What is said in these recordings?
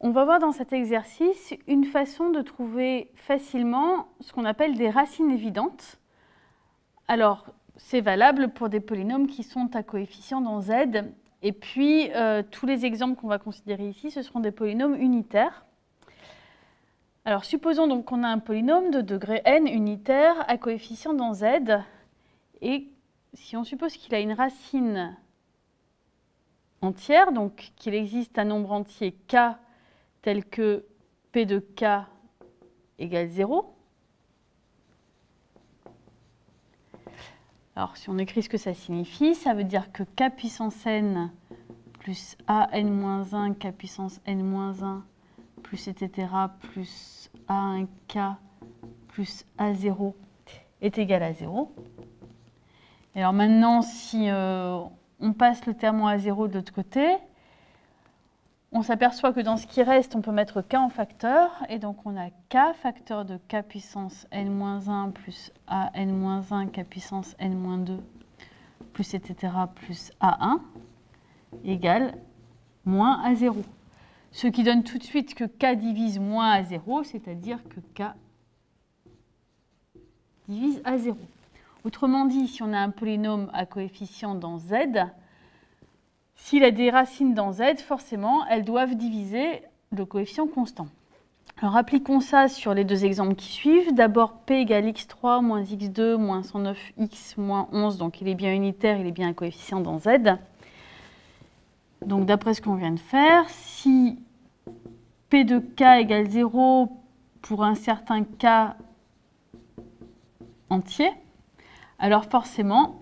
On va voir dans cet exercice une façon de trouver facilement ce qu'on appelle des racines évidentes. Alors, c'est valable pour des polynômes qui sont à coefficient dans z. Et puis, tous les exemples qu'on va considérer ici, ce seront des polynômes unitaires. Alors, supposons donc qu'on a un polynôme de degré n unitaire à coefficient dans z. Et si on suppose qu'il a une racine entière, donc qu'il existe un nombre entier k tel que p de k égale 0. Alors, si on écrit ce que ça signifie, ça veut dire que k puissance n plus an-1, k puissance n-1, plus etc., plus a1k plus a0 est égal à 0. Et alors maintenant, si on passe le terme en a0 de l'autre côté, on s'aperçoit que dans ce qui reste, on peut mettre k en facteur. Et donc, on a k facteur de k puissance n-1 plus an-1, k puissance n-2, plus etc. plus a1 égale moins a0. Ce qui donne tout de suite que k divise moins a0, c'est-à-dire que k divise a0. Autrement dit, si on a un polynôme à coefficient dans z, s'il a des racines dans z, forcément, elles doivent diviser le coefficient constant. Alors, appliquons ça sur les deux exemples qui suivent. D'abord, p égale x3 moins x2 moins 109x moins 11. Donc, il est bien unitaire, il est bien un coefficient dans z. Donc, d'après ce qu'on vient de faire, si p de k égale 0 pour un certain k entier, alors forcément,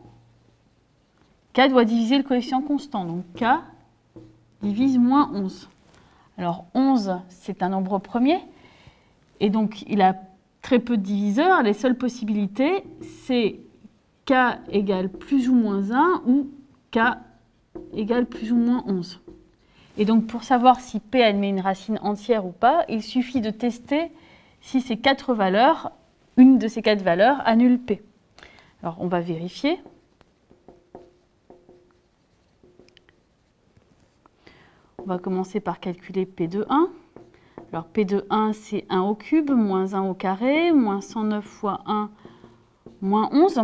k doit diviser le coefficient constant. Donc, k divise moins 11. Alors, 11, c'est un nombre premier. Et donc, il a très peu de diviseurs. Les seules possibilités, c'est k égale plus ou moins 1 ou k égale plus ou moins 11. Et donc, pour savoir si p admet une racine entière ou pas, il suffit de tester si ces 4 valeurs, une de ces 4 valeurs annule p. Alors, on va vérifier. On va commencer par calculer p de 1. Alors, p de 1, c'est 1 au cube, moins 1 au carré, moins 109 fois 1, moins 11.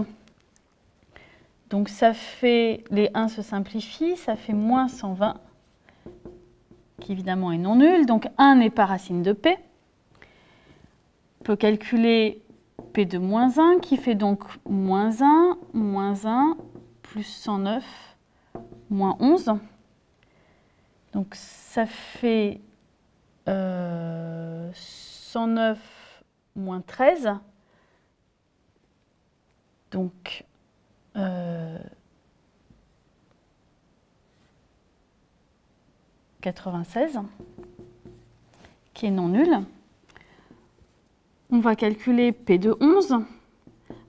Donc, ça fait, les 1 se simplifient, ça fait moins 120, qui évidemment est non nul. Donc, 1 n'est pas racine de p. On peut calculer p de moins 1, qui fait donc moins 1, plus 109, moins 11. Donc, ça fait 109 moins 13. Donc, 96, qui est non nul. On va calculer p de 11.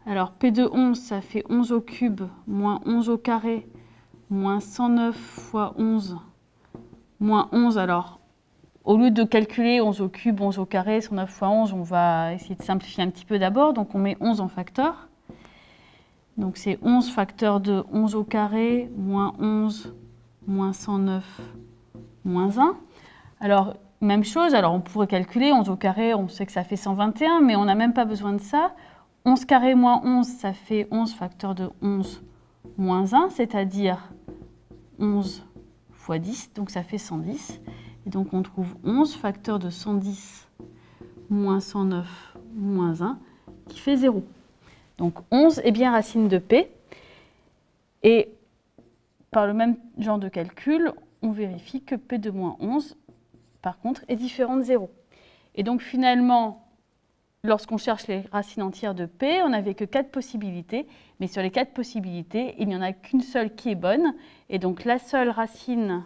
Alors, p de 11, ça fait 11 au cube, moins 11 au carré, moins 109 fois 11, moins 11. Alors, au lieu de calculer 11 au cube, 11 au carré, 109 fois 11, on va essayer de simplifier un petit peu d'abord. Donc, on met 11 en facteur. Donc, c'est 11 facteur de 11 au carré, moins 11, moins 109, moins 1. Alors, même chose, alors on pourrait calculer 11 au carré, on sait que ça fait 121, mais on n'a même pas besoin de ça. 11 carré moins 11, ça fait 11 facteur de 11 moins 1, c'est-à-dire 11 fois 10, donc ça fait 110. Et donc on trouve 11 facteur de 110 moins 109 moins 1, qui fait 0. Donc 11 est bien racine de p. Et par le même genre de calcul, on vérifie que p de moins 11, par contre, est différent de 0. Et donc finalement, lorsqu'on cherche les racines entières de p, on n'avait que 4 possibilités. Mais sur les 4 possibilités, il n'y en a qu'une seule qui est bonne. Et donc la seule racine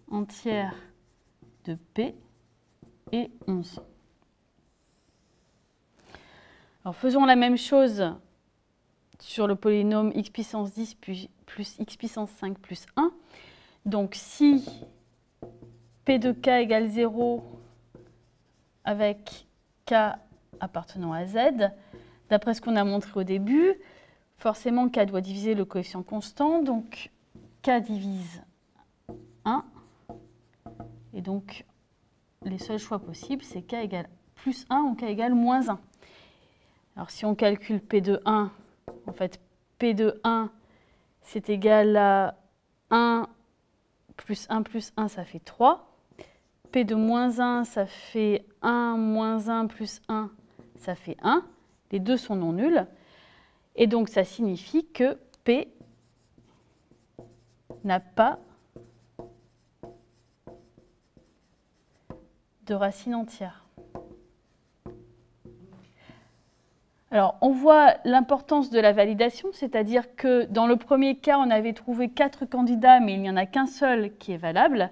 entière de p est 11. Alors faisons la même chose sur le polynôme x puissance 10 plus x puissance 5 plus 1. Donc si p de k égale 0 avec k appartenant à z, d'après ce qu'on a montré au début, forcément k doit diviser le coefficient constant, donc k divise 1. Et donc, les seuls choix possibles, c'est k égale plus 1 ou k égale moins 1. Alors, si on calcule P de 1, en fait, P de 1, c'est égal à 1 plus 1, ça fait 3. P de moins 1, ça fait 1 moins 1 plus 1, ça fait 1. Les deux sont non nuls. Et donc, ça signifie que P n'a pas de racine entière. Alors, on voit l'importance de la validation, c'est-à-dire que dans le premier cas, on avait trouvé 4 candidats, mais il n'y en a qu'un seul qui est valable.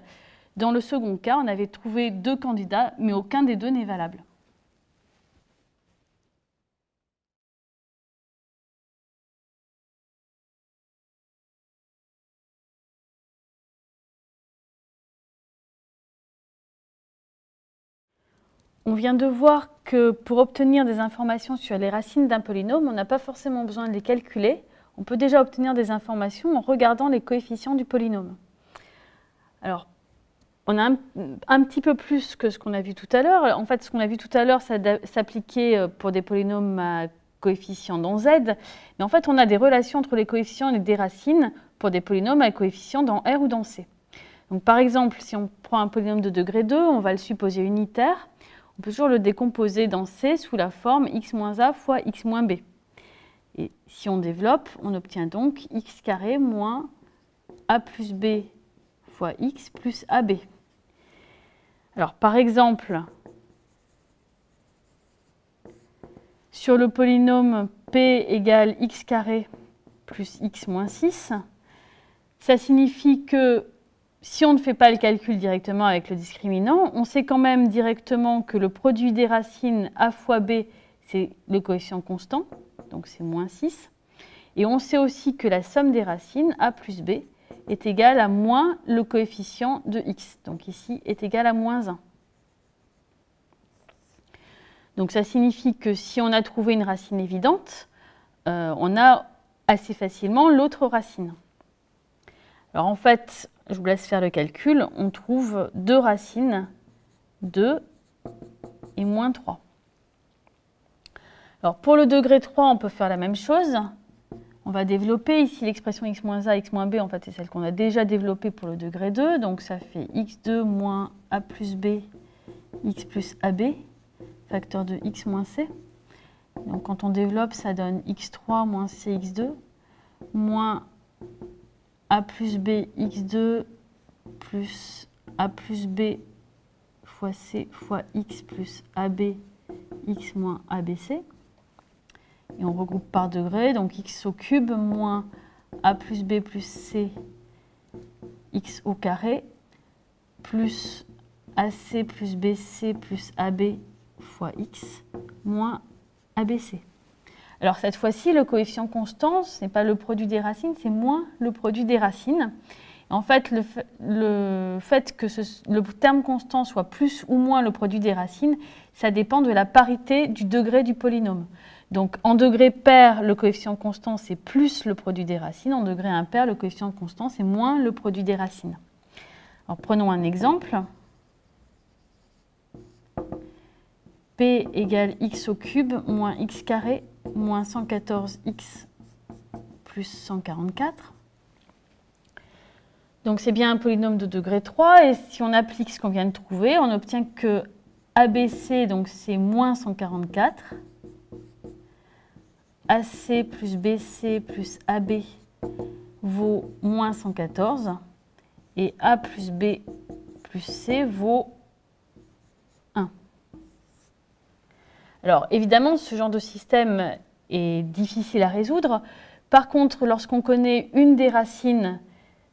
Dans le second cas, on avait trouvé 2 candidats, mais aucun des deux n'est valable. On vient de voir que pour obtenir des informations sur les racines d'un polynôme, on n'a pas forcément besoin de les calculer. On peut déjà obtenir des informations en regardant les coefficients du polynôme. Alors, on a un petit peu plus que ce qu'on a vu tout à l'heure. En fait, ce qu'on a vu tout à l'heure, ça s'appliquait pour des polynômes à coefficients dans Z. Mais en fait, on a des relations entre les coefficients et des racines pour des polynômes à coefficients dans R ou dans C. Donc, par exemple, si on prend un polynôme de degré 2, on va le supposer unitaire. On peut toujours le décomposer dans C sous la forme x-a fois x-b. Et si on développe, on obtient donc x carré moins a plus b fois x plus ab. Alors, par exemple, sur le polynôme p égale x carré plus x moins 6, ça signifie que si on ne fait pas le calcul directement avec le discriminant, on sait quand même directement que le produit des racines a fois b, c'est le coefficient constant, donc c'est moins 6. Et on sait aussi que la somme des racines, a plus b, est égale à moins le coefficient de x, donc ici est égal à moins 1. Donc ça signifie que si on a trouvé une racine évidente, on a assez facilement l'autre racine. Alors en fait, je vous laisse faire le calcul, on trouve 2 racines, 2 et moins 3. Alors pour le degré 3, on peut faire la même chose. On va développer ici l'expression x moins a, x moins b, en fait c'est celle qu'on a déjà développée pour le degré 2. Donc ça fait x2 moins a plus b, x plus ab, facteur de x moins c. Donc quand on développe, ça donne x3 moins cx2 moins a plus b x2 plus a plus b fois c fois x plus ab x moins abc. Et on regroupe par degré, donc x au cube moins a plus b plus c x au carré plus ac plus bc plus ab fois x moins abc. Alors cette fois-ci, le coefficient constant, ce n'est pas le produit des racines, c'est moins le produit des racines. En fait, le fait que le terme constant soit plus ou moins le produit des racines, ça dépend de la parité du degré du polynôme. Donc en degré pair, le coefficient constant, c'est plus le produit des racines. En degré impair, le coefficient constant, c'est moins le produit des racines. Alors prenons un exemple. P égale x au cube moins x carré moins 114x plus 144. Donc c'est bien un polynôme de degré 3, et si on applique ce qu'on vient de trouver, on obtient que ABC, donc c'est moins 144, AC plus BC plus AB vaut moins 114, et A plus B plus C vaut 1. Alors évidemment, ce genre de système est difficile à résoudre. Par contre, lorsqu'on connaît une des racines,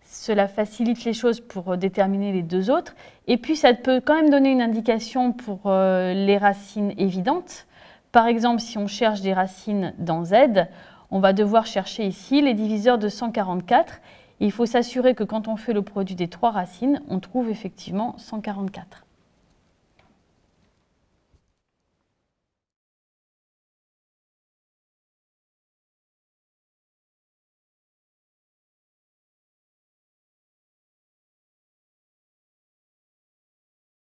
cela facilite les choses pour déterminer les deux autres. Et puis, ça peut quand même donner une indication pour les racines évidentes. Par exemple, si on cherche des racines dans Z, on va devoir chercher ici les diviseurs de 144. Et il faut s'assurer que quand on fait le produit des 3 racines, on trouve effectivement 144.